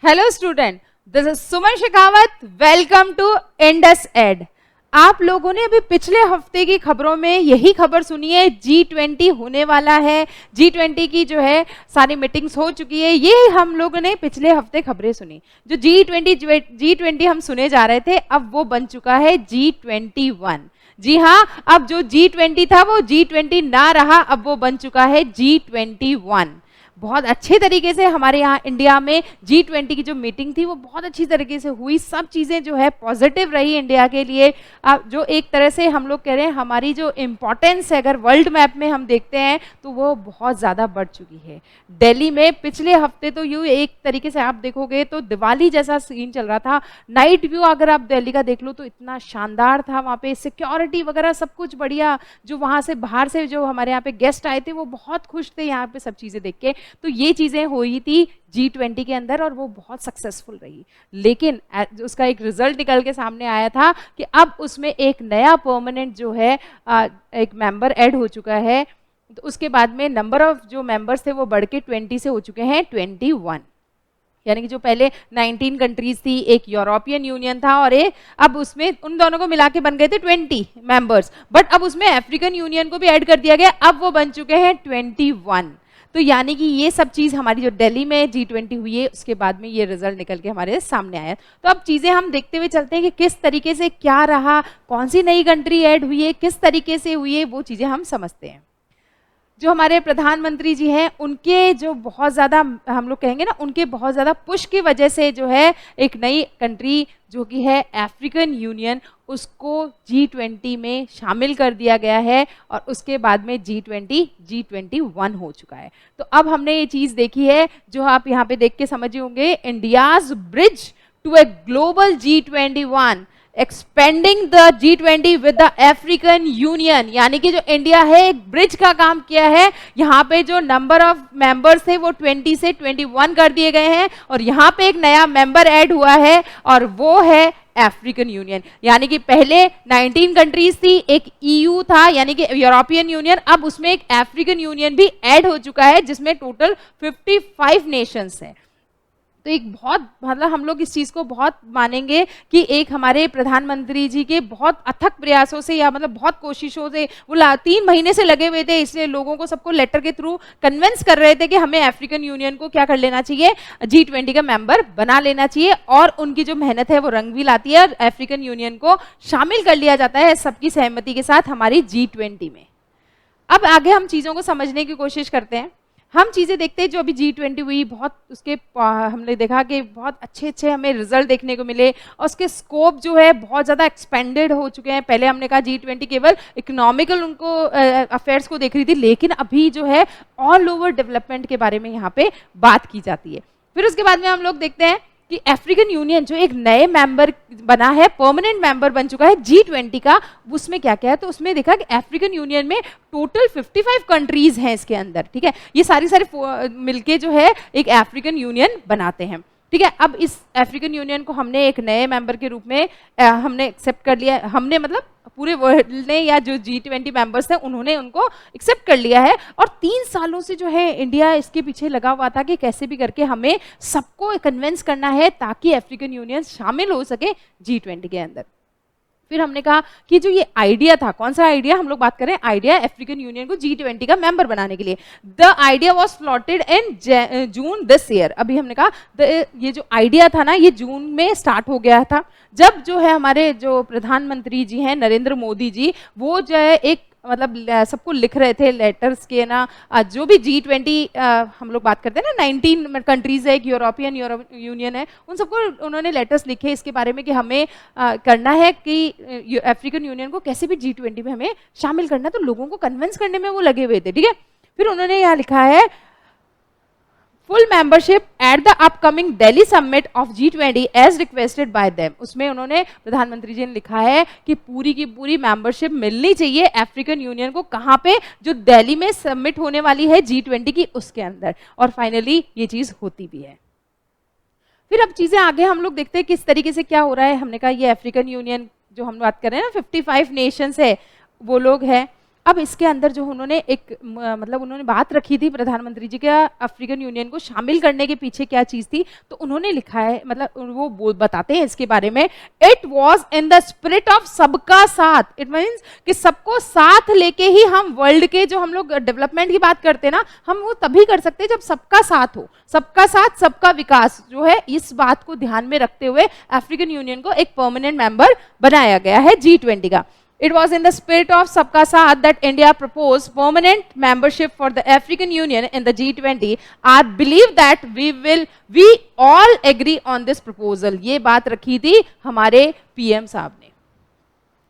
Hello student, this is Suman Shekhawat. Welcome to Indus Ed. आप लोगों ने अभी पिछले हफ्ते की खबरों में यही खबर सुनी है, G20 होने वाला है। G20 की जो है सारी मीटिंग्स हो चुकी है, ये हम लोगों ने पिछले हफ्ते खबरें सुनी। जो G20 हम सुने जा रहे थे, अब वो बन चुका है G21। जी हाँ, अब जो G20 था वो G20 ना रहा, अब वो बन चुका है G21। बहुत अच्छे तरीके से हमारे यहाँ इंडिया में G20 की जो मीटिंग थी वो बहुत अच्छी तरीके से हुई। सब चीज़ें जो है पॉजिटिव रही इंडिया के लिए। जो एक तरह से हम लोग कह रहे हैं हमारी जो इम्पोर्टेंस है, अगर वर्ल्ड मैप में हम देखते हैं तो वो बहुत ज़्यादा बढ़ चुकी है। दिल्ली में पिछले हफ्ते तो यूँ एक तरीके से आप देखोगे तो दिवाली जैसा सीन चल रहा था। नाइट व्यू अगर आप दिल्ली का देख लो तो इतना शानदार था। वहाँ पे सिक्योरिटी वगैरह सब कुछ बढ़िया। जो वहाँ से बाहर से जो हमारे यहाँ पे गेस्ट आए थे वो बहुत खुश थे यहाँ पे सब चीज़ें देख के। तो ये चीजें हुई थी G20 के अंदर और वो बहुत सक्सेसफुल रही। लेकिन उसका एक रिजल्ट निकल के सामने आया था कि अब उसमें एक नया परमानेंट जो है एक मेंबर ऐड हो चुका है। तो उसके बाद में नंबर ऑफ जो मेंबर्स थे वो बढ़ के 20 से हो चुके हैं 21। यानी कि जो पहले 19 कंट्रीज थी, एक यूरोपियन यूनियन था और एक अब उसमें उन दोनों को मिला के बन गए थे 20 मेंबर्स। बट अब उसमें अफ्रीकन यूनियन को भी ऐड कर दिया गया, अब वो बन चुके हैं 21। तो यानी कि ये सब चीज़ हमारी जो दिल्ली में G20 हुई है उसके बाद में ये रिजल्ट निकल के हमारे सामने आया। तो अब चीज़ें हम देखते हुए चलते हैं कि किस तरीके से क्या रहा, कौन सी नई कंट्री ऐड हुई है, किस तरीके से हुई है, वो चीज़ें हम समझते हैं। जो हमारे प्रधानमंत्री जी हैं उनके जो बहुत ज़्यादा हम लोग कहेंगे ना, उनके बहुत ज़्यादा पुश की वजह से जो है एक नई कंट्री जो कि है अफ्रीकन यूनियन, उसको G20 में शामिल कर दिया गया है और उसके बाद में G21 हो चुका है। तो अब हमने ये चीज़ देखी है जो आप यहाँ पे देख के समझे होंगे, India's bridge to a global G21 expanding the G20 with the African Union. यानी कि जो इंडिया है एक ब्रिज का काम किया है। यहाँ पे जो नंबर ऑफ मेंबर्स थे वो 20 से 21 कर दिए गए हैं और यहाँ पे एक नया मेंबर ऐड हुआ है और वो है अफ्रीकन यूनियन। यानी कि पहले 19 कंट्रीज थी, एक EU था यानी कि यूरोपियन यूनियन, अब उसमें एक अफ्रीकन यूनियन भी ऐड हो चुका है जिसमें टोटल 55 नेशंस हैं। तो एक बहुत मतलब हम लोग इस चीज़ को बहुत मानेंगे कि एक हमारे प्रधानमंत्री जी के बहुत अथक प्रयासों से या मतलब बहुत कोशिशों से वो 3 महीने से लगे हुए थे, इसलिए लोगों को सबको लेटर के थ्रू कन्विंस कर रहे थे कि हमें अफ्रीकन यूनियन को क्या कर लेना चाहिए, G20 का मेंबर बना लेना चाहिए। और उनकी जो मेहनत है वो रंग भी लाती है और अफ्रीकन यूनियन को शामिल कर लिया जाता है सबकी सहमति के साथ हमारी G20 में। अब आगे हम चीज़ों को समझने की कोशिश करते हैं। हम चीज़ें देखते हैं जो अभी G20 हुई, बहुत उसके हमने देखा कि बहुत अच्छे अच्छे हमें रिजल्ट देखने को मिले और उसके स्कोप जो है बहुत ज़्यादा एक्सपेंडेड हो चुके हैं। पहले हमने कहा G20 केवल इकोनॉमिकल उनको अफेयर्स को देख रही थी, लेकिन अभी जो है ऑल ओवर डेवलपमेंट के बारे में यहाँ पे बात की जाती है। फिर उसके बाद में हम लोग देखते हैं कि अफ्रीकन यूनियन जो एक नए मेंबर बना है, परमानेंट मेंबर बन चुका है G20 का, उसमें क्या क्या है। तो उसमें देखा कि अफ्रीकन यूनियन में टोटल 55 कंट्रीज हैं इसके अंदर, ठीक है। ये सारी मिलके जो है एक अफ्रीकन यूनियन बनाते हैं, ठीक है। अब इस अफ्रीकन यूनियन को हमने एक नए मेंबर के रूप में हमने एक्सेप्ट कर लिया। हमने मतलब पूरे वर्ल्ड ने या जो G20 मेंबर्स थे उन्होंने उनको एक्सेप्ट कर लिया है। और 3 सालों से जो है इंडिया इसके पीछे लगा हुआ था कि कैसे भी करके हमें सबको कन्विंस करना है ताकि अफ्रीकन यूनियन शामिल हो सके G20 के अंदर। फिर हमने कहा कि जो ये आइडिया था, कौन सा आइडिया हम लोग बात करें, आइडिया अफ्रीकन यूनियन को G20 का मेंबर बनाने के लिए। The idea was floated in June this year. अभी हमने कहा ये जो आइडिया था ना ये जून में स्टार्ट हो गया था, जब जो है हमारे जो प्रधानमंत्री जी हैं नरेंद्र मोदी जी, वो जो है एक मतलब सबको लिख रहे थे लेटर्स के ना, जो भी G20 हम लोग बात करते हैं ना, 19 कंट्रीज है, एक यूरोपियन यूनियन है, उन सबको उन्होंने लेटर्स लिखे इसके बारे में कि हमें करना है कि अफ्रीकन यूनियन को कैसे भी G20 में हमें शामिल करना है। तो लोगों को कन्विंस करने में वो लगे हुए थे, ठीक है। फिर उन्होंने यहाँ लिखा है full membership at the upcoming Delhi summit of G20 as requested by them. उसमें उन्होंने प्रधानमंत्री जी ने लिखा है कि पूरी की पूरी मेंबरशिप मिलनी चाहिए अफ्रीकन यूनियन को, कहाँ पे, जो दिल्ली में समिट होने वाली है G20 की उसके अंदर। और फाइनली ये चीज होती भी है। फिर अब चीजें आगे हम लोग देखते हैं किस तरीके से क्या हो रहा है। हमने कहा ये अफ्रीकन यूनियन जो हम बात कर रहे हैं ना, 55 नेशंस है वो लोग हैं। अब इसके अंदर जो उन्होंने एक मतलब उन्होंने बात रखी थी प्रधानमंत्री जी का अफ्रीकन यूनियन को शामिल करने के पीछे क्या चीज थी, तो उन्होंने लिखा है, मतलब वो बताते हैं इसके बारे में, it was in the spirit of सबका साथ। इट मीन्स कि सबको साथ लेके ही हम वर्ल्ड के जो हम लोग डेवलपमेंट की बात करते हैं ना, हम वो तभी कर सकते हैं जब सबका साथ हो, सबका साथ सबका विकास जो है, इस बात को ध्यान में रखते हुए अफ्रीकन यूनियन को एक परमानेंट मेंबर बनाया गया है G20 का। It was in the spirit of Sabka Saath that India proposed permanent membership for the African Union in the G20. I believe that we all agree on this proposal. ये बात रखी थी हमारे PM साहब ने।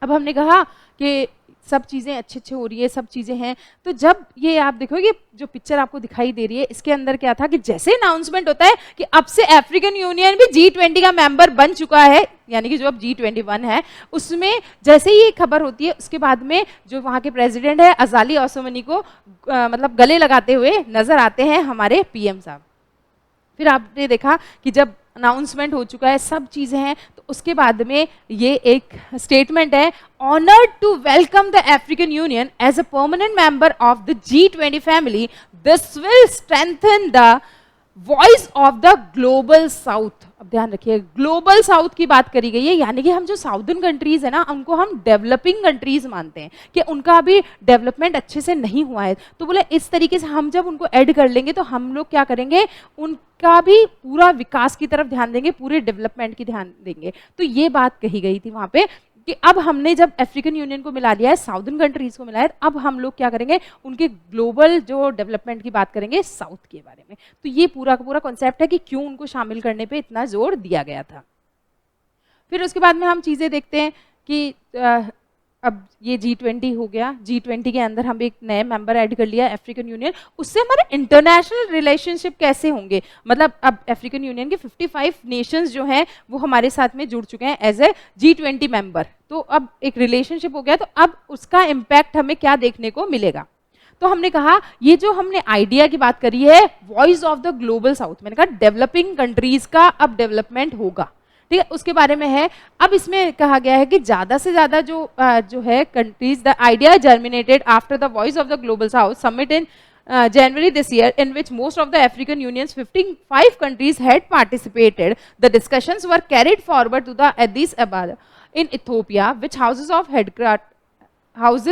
अब हमने कहा कि सब चीज़ें अच्छे हो रही है, सब चीज़ें हैं, तो जब ये आप देखोगे जो पिक्चर आपको दिखाई दे रही है, इसके अंदर क्या था कि जैसे अनाउंसमेंट होता है कि अब से अफ्रीकन यूनियन भी G20 का मेंबर बन चुका है, यानी कि जो अब G21 है, उसमें जैसे ही खबर होती है, उसके बाद में जो वहाँ के प्रेसिडेंट है अजाली असोमनी को मतलब गले लगाते हुए नजर आते हैं हमारे पीएम साहब। फिर आपने देखा कि जब अनाउंसमेंट हो चुका है, सब चीज़ें हैं, तो उसके बाद में ये एक स्टेटमेंट है, honoured to welcome the African Union as a permanent member of the G20 family, this will strengthen the voice of the global south. अब ध्यान रखिए, ग्लोबल साउथ की बात करी गई है, यानी कि हम जो साउदर्न कंट्रीज है ना, उनको हम डेवलपिंग कंट्रीज मानते हैं कि उनका अभी डेवलपमेंट अच्छे से नहीं हुआ है, तो बोले इस तरीके से हम जब उनको ऐड कर लेंगे तो हम लोग क्या करेंगे, उनका भी पूरा विकास की तरफ ध्यान देंगे, पूरे डेवलपमेंट की ध्यान देंगे। तो ये बात कही गई थी वहां पे कि अब हमने जब अफ्रीकन यूनियन को मिला लिया है, साउदर्न कंट्रीज को मिला है, अब हम लोग क्या करेंगे, उनके ग्लोबल जो डेवलपमेंट की बात करेंगे साउथ के बारे में। तो ये पूरा का पूरा कॉन्सेप्ट है कि क्यों उनको शामिल करने पे इतना जोर दिया गया था। फिर उसके बाद में हम चीज़ें देखते हैं कि अब ये G20 हो गया, G20 के अंदर हम एक नए मेंबर ऐड कर लिया अफ्रीकन यूनियन, उससे हमारे इंटरनेशनल रिलेशनशिप कैसे होंगे, मतलब अब अफ्रीकन यूनियन के 55 नेशंस जो हैं वो हमारे साथ में जुड़ चुके हैं एज ए G20 मेंबर, तो अब एक रिलेशनशिप हो गया, तो अब उसका इम्पैक्ट हमें क्या देखने को मिलेगा। तो हमने कहा ये जो हमने आइडिया की बात करी है, voice of the global south, मैंने कहा डेवलपिंग कंट्रीज का अब डेवलपमेंट होगा, ठीक है, उसके बारे में है। अब इसमें कहा गया है कि ज्यादा से ज्यादा जो है countries, the idea germinated after the voice of the global south summit in January this year, in which most of the African Union's 55 countries had participated. The discussions were carried forward to the Addis Ababa in Ethiopia, which houses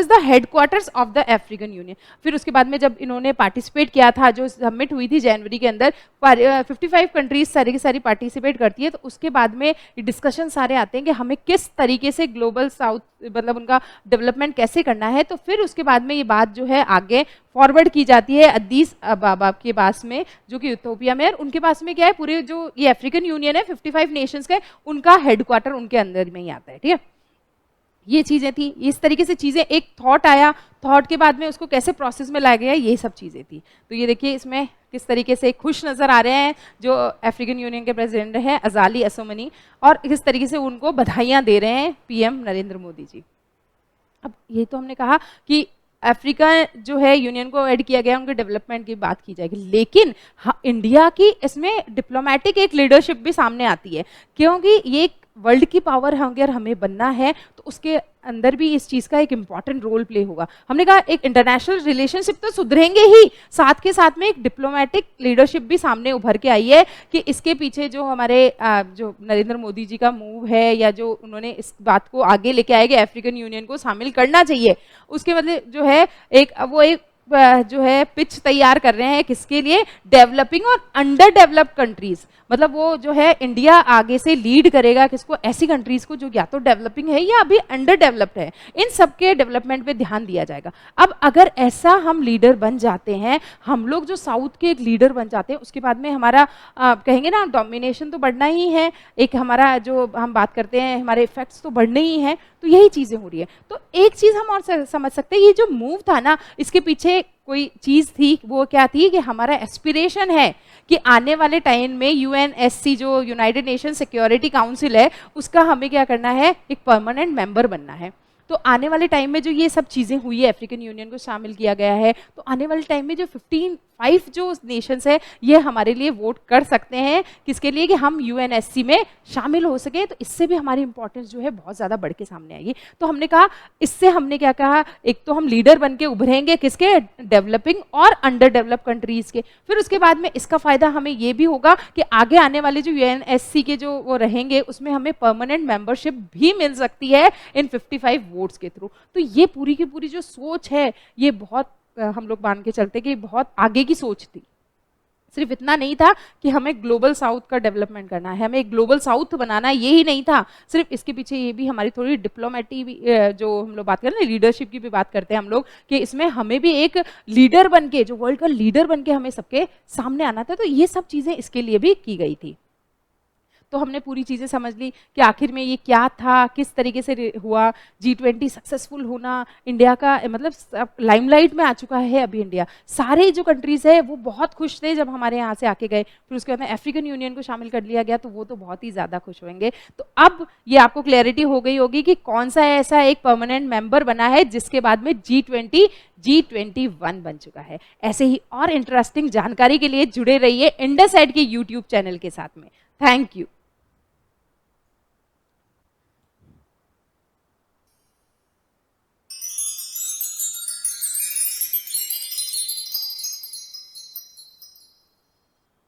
the headquarters of the African Union. फिर उसके बाद में जब इन्होंने participate किया था, जो submit हुई थी जनवरी के अंदर, 55 कंट्रीज सारी की सारी पार्टिसिपेट करती है, तो उसके बाद में डिस्कशन सारे आते हैं कि हमें किस तरीके से ग्लोबल साउथ मतलब उनका डेवलपमेंट कैसे करना है। तो फिर उसके बाद में ये बात जो है आगे फॉरवर्ड की जाती है अदीस अबाबा के पास में, जो कि इथियोपिया में है। उनके पास में क्या है, पूरे जो ये अफ्रीकन यूनियन है 55 नेशंस का, उनका हेडक्वार्टर उनके अंदर में ही आता है, ठीक है। ये चीज़ें थी, इस तरीके से चीज़ें, एक थॉट आया, थॉट के बाद में उसको कैसे प्रोसेस में लाया गया, ये सब चीज़ें थी। तो ये देखिए इसमें किस तरीके से खुश नज़र आ रहे हैं जो अफ्रीकन यूनियन के प्रेसिडेंट हैं अजाली असोमनी, और किस तरीके से उनको बधाइयाँ दे रहे हैं पीएम नरेंद्र मोदी जी। अब ये तो हमने कहा कि अफ्रीका जो है यूनियन को ऐड किया गया, उनके डेवलपमेंट की बात की जाएगी, लेकिन हाँ, इंडिया की इसमें डिप्लोमेटिक एक लीडरशिप भी सामने आती है, क्योंकि ये वर्ल्ड की पावर अगर हमें बनना है तो उसके अंदर भी इस चीज़ का एक इम्पॉर्टेंट रोल प्ले होगा। हमने कहा एक इंटरनेशनल रिलेशनशिप तो सुधरेंगे ही, साथ के साथ में एक डिप्लोमेटिक लीडरशिप भी सामने उभर के आई है कि इसके पीछे जो हमारे जो नरेंद्र मोदी जी का मूव है, या जो उन्होंने इस बात को आगे लेके आए कि अफ्रीकन यूनियन को शामिल करना चाहिए, उसके मतलब जो है एक जो है पिच तैयार कर रहे हैं किसके लिए, डेवलपिंग और अंडर डेवलप्ड कंट्रीज, मतलब वो जो है इंडिया आगे से लीड करेगा किसको, ऐसी कंट्रीज को जो या तो डेवलपिंग है या अभी अंडर डेवलप्ड है, इन सबके डेवलपमेंट पे ध्यान दिया जाएगा। अब अगर ऐसा हम लीडर बन जाते हैं, हम लोग जो साउथ के एक लीडर बन जाते हैं, उसके बाद में हमारा कहेंगे ना डोमिनेशन तो बढ़ना ही है, एक हमारा जो हम बात करते हैं हमारे इफेक्ट्स तो बढ़ने ही हैं, तो यही चीज़ें हो रही है। तो एक चीज़ हम और समझ सकते हैं, ये जो मूव था ना, इसके पीछे कोई चीज़ थी, वो क्या थी कि हमारा एस्पिरेशन है कि आने वाले टाइम में यूएनएससी जो यूनाइटेड नेशन सिक्योरिटी काउंसिल है, उसका हमें क्या करना है, एक परमानेंट मेंबर बनना है। तो आने वाले टाइम में जो ये सब चीज़ें हुई है, अफ्रीकन यूनियन को शामिल किया गया है, तो आने वाले टाइम में जो 5 जो नेशंस है ये हमारे लिए वोट कर सकते हैं, किसके लिए, कि हम यूएनएससी में शामिल हो सके। तो इससे भी हमारी इंपॉर्टेंस जो है बहुत ज़्यादा बढ़ के सामने आएगी। तो हमने कहा, इससे हमने क्या कहा, एक तो हम लीडर बन के उभरेंगे किसके, डेवलपिंग और अंडर डेवलप कंट्रीज के। फिर उसके बाद में इसका फायदा हमें ये भी होगा कि आगे आने वाले जो यूएनएससी के जो वो रहेंगे उसमें हमें परमानेंट मेंबरशिप भी मिल सकती है इन 55 वोट्स के थ्रू। तो ये पूरी की पूरी जो सोच है ये बहुत हम लोग मान के चलते कि बहुत आगे की सोच थी। सिर्फ इतना नहीं था कि हमें ग्लोबल साउथ का डेवलपमेंट करना है, हमें एक ग्लोबल साउथ बनाना है, ये ही नहीं था। सिर्फ इसके पीछे ये भी हमारी थोड़ी डिप्लोमेटी भी, जो हम लोग बात करें ना, लीडरशिप की भी बात करते हैं हम लोग, कि इसमें हमें भी एक लीडर बन के, जो वर्ल्ड का लीडर बन के हमें सबके सामने आना था। तो ये सब चीज़ें इसके लिए भी की गई थी। तो हमने पूरी चीज़ें समझ ली कि आखिर में ये क्या था, किस तरीके से हुआ, G20 सक्सेसफुल होना, इंडिया का मतलब लाइमलाइट में आ चुका है अभी इंडिया। सारे जो कंट्रीज़ है वो बहुत खुश थे जब हमारे यहाँ से आके गए। फिर उसके बाद में अफ्रीकन यूनियन को शामिल कर लिया गया, तो वो तो बहुत ही ज़्यादा खुश होंगे। तो अब ये आपको क्लैरिटी हो गई होगी कि कौन सा ऐसा एक परमानेंट मेंबर बना है जिसके बाद में G21 बन चुका है। ऐसे ही और इंटरेस्टिंग जानकारी के लिए जुड़े रहिए इंडस एड के यूट्यूब चैनल के साथ में। Thank you.